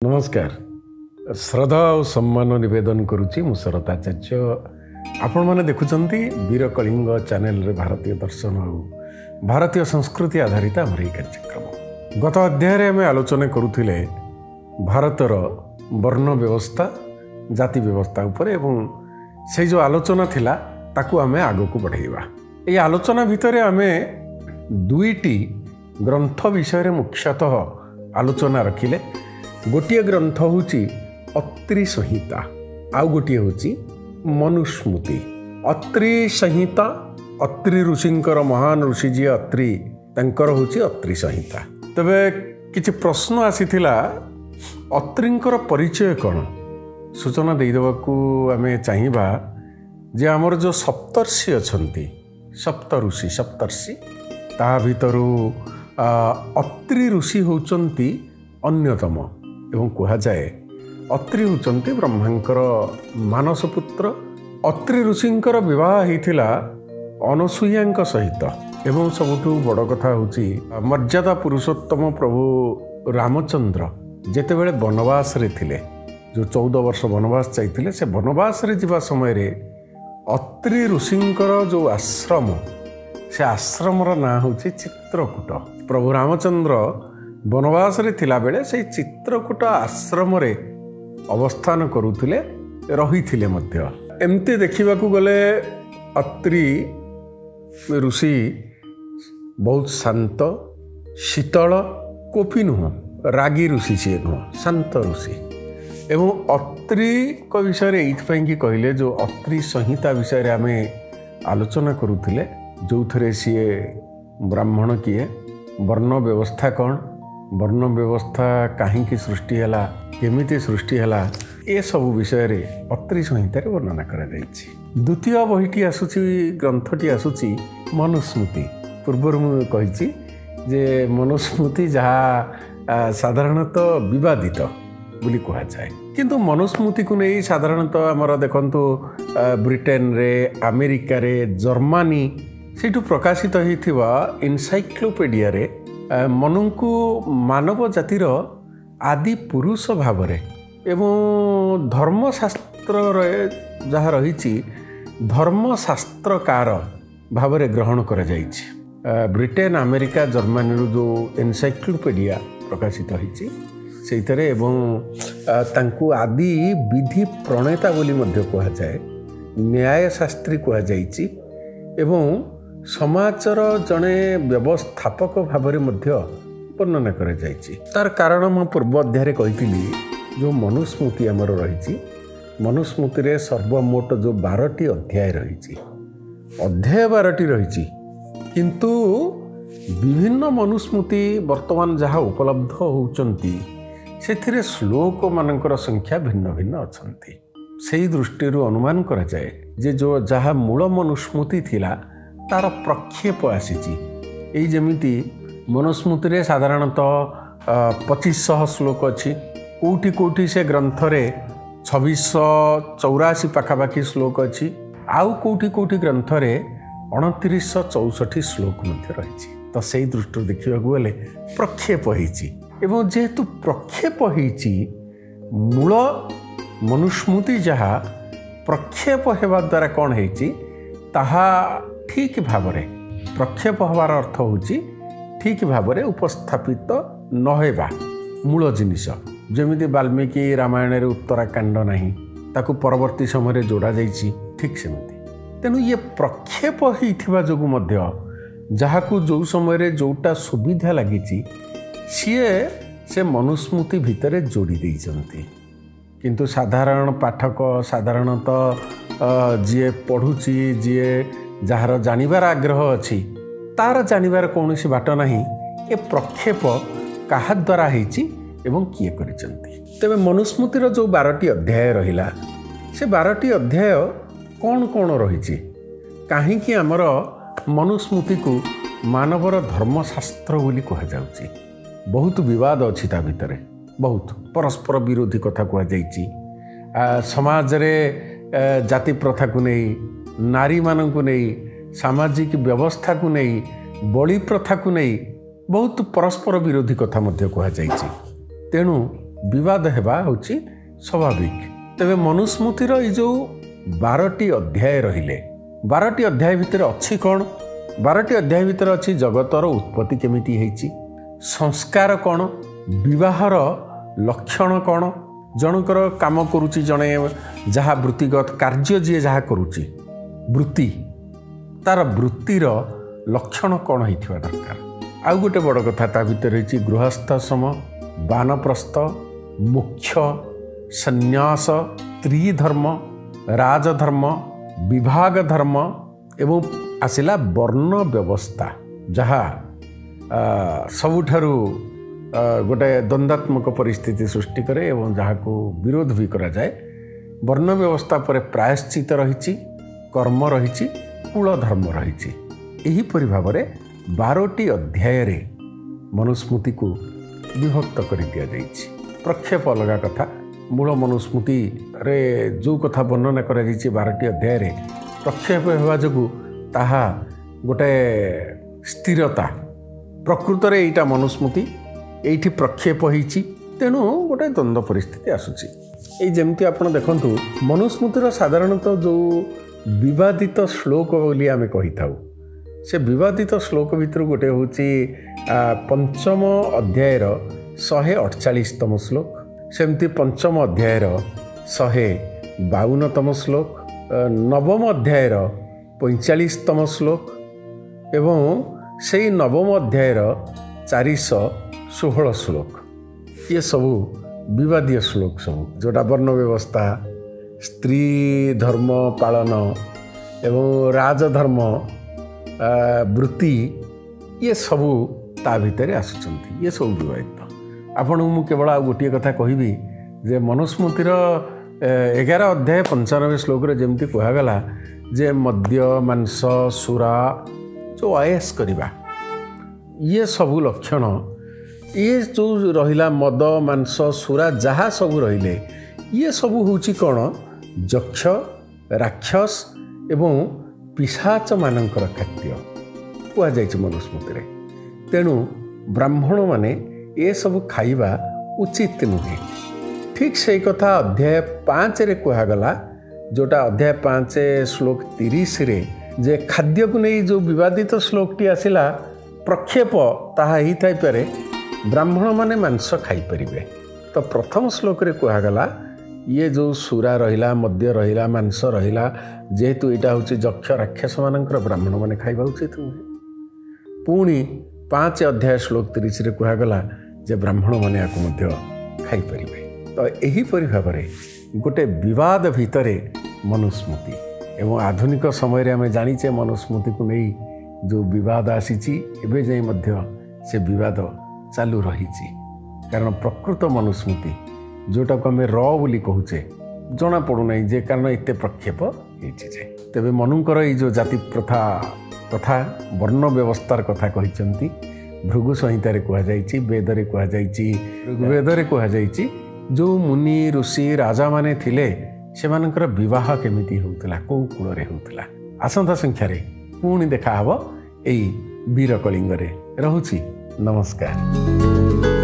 नमस्कार श्रद्धा और सम्मान निवेदन करुच्ची मु शरताचार्य आपण मैंने देखुंत वीर कलिंग चैनल रे भारतीय दर्शन और भारतीय संस्कृति आधारित आम कार्यक्रम गत अध्याय आम आलोचना करुले भारतर वर्ण व्यवस्था जाति व्यवस्था उपर एवं से जो आलोचना थिला ताकू आम आग को बढ़ाइबा। ये आलोचना भितर आम दुईटी ग्रंथ विषय मुख्यतः आलोचना रखिले। गोटे ग्रंथ होची अत्रि संहिता आउ गोटे होची मनुस्मृति। अत्रि संहिता अत्रि ऋषिंकर महान ऋषि जी अत्रि तंकर होची अत्रि संहिता। तबे किछि प्रश्न आसीथिला अत्रिंकर परिचय कौन सूचना देदेवाकू आमे चाहिबा जे हमर जो सप्तर्षि अछंती सप्त ऋषि सप्तर्षि ता भितरु अत्रि ऋषि होचंती अन्यतम एवं कहा जाए अत्रि होचंती ब्रह्मांकर मानस पुत्र। अत्रि ऋषिंकर विवाह होइथिला अनसुयांक सहित एवं सबुठु बड़ कथा होची मर्यादा पुरुषोत्तम प्रभु रामचंद्र जेतेबेले वनवास रे थिले जो 14 वर्ष वनवास जाइथिले से वनवास रे जिबा समय रे अत्रि ऋषिंकर जो आश्रम से आश्रमर ना होची चित्रकूट। प्रभु रामचंद्र वनवास रे थिला बेले से चित्रकूट आश्रम रे अवस्थान करुथिले रहिथिले मध्य। एमती देखिबाकू गले अत्रि ऋषि बहुत शांत शीतल कोपी नुह रागी ऋषि सी नुह शांत ऋषि। एवं अत्रि को विषय ये कि कहले जो अत्रि संहिता विषय आम आलोचना करुथिले जो थे सी ब्राह्मण किए वर्ण व्यवस्था कौन वर्ण व्यवस्था कहीं सृष्टि है केमिति सृष्टि है ये सब विषय रे अत्रि संहिता रे वर्णना करा जायछि। द्वितीय बहीटी आसुची ग्रंथटी आसुची मनुस्मृति। पूर्व मु कहिछि जे मनुस्मृति जहाँ साधारणतः विवादित बोली कहा जाए किंतु मनुस्मृति को नहीं साधारणतः आमर देखंतु ब्रिटेन रे अमेरिका रे जर्मनी सेठु प्रकाशित होइथिबा एनसाइक्लोपीडिया रे मनु को मानव जातिर आदि पुरुष भाव रे एवं धर्मशास्त्र रे जहाँ रही धर्मशास्त्रकार भाव रे ग्रहण करा जाइछि। ब्रिटेन अमेरिका जर्मनी जो एनसाइक्लोपीडिया प्रकाशित होइछि सेइथरे एवं तांकु आदि विधि प्रणेता बोली मध्य कहा जाए न्याय शास्त्री कहा जाइछि एवं समाजर जड़े व्यवस्थापक भाव में वर्णना कर तार कारण मैं पूर्व अध्याय कही जो मनुस्मृति आमर रही मनुस्मृति रे सर्वमोट जो 12टी अध्याय रही अध्याय 12टी रही किंतु विभिन्न मनुस्मृति वर्तमान जहाँ उपलब्ध होउचंती से श्लोक मानकर संख्या भिन्न भिन्न अछंती। से दृष्टि अनुमान करा जाए जे जो जहाँ मूल मनुस्मृति थिला तार प्रक्षेप आसी जमीती मनुस्मृति रे साधारणतः 2500 श्लोक अच्छी कोटी कोटी से ग्रंथ रे 2684 पाखापाखि श्लोक अच्छी आउ कोटी कोटी ग्रंथ रे 2964 श्लोक मध्य रही। तो से दृष्टि देखा गले प्रक्षेप होइछि एवं जेहेतु प्रक्षेप होइछि मूल मनुस्मृति जहाँ प्रक्षेप हेबा द्वारा कौन होइछि ताहा ठीक भाव रे प्रक्षेप हबार अर्थ होची ठीक भाव रे उपस्थापित नहेबा मूल जिनिस जमिति वाल्मीकि रामायण रे उत्तराकांड नहीं ताकू परवर्ती समय जोड़ा जाइछि ठीक सेमति। तेणु ये प्रक्षेप होइथिबा जोगु मध्य जहाकू जो समय रे जोटा सुविधा लागिछि सीए से मनुस्मृति भितरे जोड़ी देइछन्ति किंतु साधारण पाठक साधारणतः जी पढ़ुची जी जार जानिबार आग्रह अच्छी तार जानिबार कौन सी बाट नहीं ये प्रक्षेप कहा द्वारा होइछि एवं किए करिसंति। तेबे मनुस्मृतिर जो 12टी अध्याय रहिला से 12टी अध्याय कौन कौन रही कहीं आमर मनुस्मृति को मानवर धर्मशास्त्र बोली कहा जाउछि। बहुत विवाद अच्छी ता भितरे बहुत परस्पर विरोधी कथा कहा जाइछि। समाज रे जाति प्रथा को नहीं नारी मानन को नहीं सामाजिक व्यवस्था को नहीं बलि प्रथा को नहीं बहुत परस्पर विरोधी कथा मध्य कहा जाइछि। तेणु विवाद हेबा होची स्वाभाविक। तेबे मनुस्मृतिर ये जो 12टी अध्याय रहिले 12टी अध्याय भितर अच्छी कौन 12टी अध्याय भितर अच्छी जगतर उत्पत्ति केमिति हेची, संस्कार कौन, विवाहर लक्षण कौन, जनकर काम करुची जने जहाँ वृत्तिगत कार्य जी जहाँ करुची वृत्ति तार वृत्तिर लक्षण कौन होइथिबा दरकार। आउ गोटे बड़ कथा ता भितर होची गृहस्थाश्रम, वानप्रस्थ, मोक्ष, संन्यास, स्त्री धर्म, राजधर्म, विभाग धर्म एवं आसिला वर्ण व्यवस्था जहाँ सबुठारु गोटे द्वंद्वात्मक परिस्थिति सृष्टि करे एवं जहाँ को विरोध भी करा जाए। वर्ण व्यवस्था पर प्रायश्चित रही, कर्म रही, कुल धर्म रही। एहीपरि भाव में 12टी अध्याय रे मनुस्मृति को विभक्त कर दिया जाइछि। प्रक्षेप अलग कथा, मूल मनुस्मृति रे जो कथा वर्णना करा जाइछि 12टी अध्याय रे प्रक्षेप हेबा जोगु ताहा गोटे स्थिरता प्रकृत रे एटा मनुस्मृति एठी प्रक्षेप होइछि, तेणु गोटे द्वंद्व परिस्थिति आसुछि। ए जेमति आपण देखंतु मनुस्मृतिर साधारणतः जो विवादित श्लोक बोली आमे कहि थाउ, से विवादित श्लोक भितर गोटे होची पंचम अध्यायर 148तम श्लोक, सेमती पंचम अध्यायर 152तम श्लोक, नवम अध्यायर 45तम श्लोक एवं से नवम अध्यायर 416 श्लोक। ये सबू विवादीय श्लोक सब जोटा वर्ण व्यवस्था, स्त्री धर्म पालन एवं राजधर्म वृत्ति ये सबू ता भितर आसुचंती। ये सब विवादित। आपण मु केवल आ गोटे कथा कहबी जे मनुस्मृतिर 11 अध्याय 95 श्लोक रे जेमती कहगला जे मद्य मांस सुरा जो आयस करिबा ये सबू लक्षण ये जो रहिला मद मांस सुरा जहाँ सबू रहिले ये सबू होची कौन यक्ष राक्षस एवं पिशाच मानकर खाद्य कुआ जाइछि मनुस्मृति। तेणु ब्राह्मण माने ये सबू खाइबा उचित नुहे। ठीक से कथा अध्याय 5 रे कहगला जोटा अध्याय 5 श्लोक 30 रे जे खाद्य को नहीं जो विवादित श्लोकटी आसिला प्रक्षेप ताहा ही थाई पारे ब्राह्मण माने मांस खाई परिबे। तो प्रथम श्लोक रे कहगला ये जो सुरा रहिला मद्य रहिला मांस रहिला जेहेतु यहाँ हूँ यक्ष राक्षस मानकर ब्राह्मण माने खाइबा उचित नुहे। पुणी 5 अध्याय श्लोक 30 रे कहगला जे ब्राह्मण माने याको मध्य खाई परिबे। तो एहीपरि भाव में गोटे विवाद भितरे मनुस्मृति एवं आधुनिक समय रे आमे जानिचे मनुस्मृति को नहीं जो विवाद आसीची एबे जाई मध्य से विवाद चालू रहीची। कारण प्रकृत मनुस्मृति जोटा को आम बोली कहूचे जना पड़ूना जे कारण एत प्रक्षेप होइछि। तेबे मनुकर ये जो जाति प्रथा कथा वर्ण व्यवस्थार कथा कहिसंती भृगु संहितारे कहा जाइछि, वेदरे कहा जाइछि, ऋग्वेदरे कहा जाइछि जो मुनि ऋषि राजा माने थिले सेमानकर विवाह केमिति होउतला को कूଳରେ होउतला। आसंता संख्यारे पुणी देखा हबो एई वीर कलिंगरे। रहुछि नमस्कार।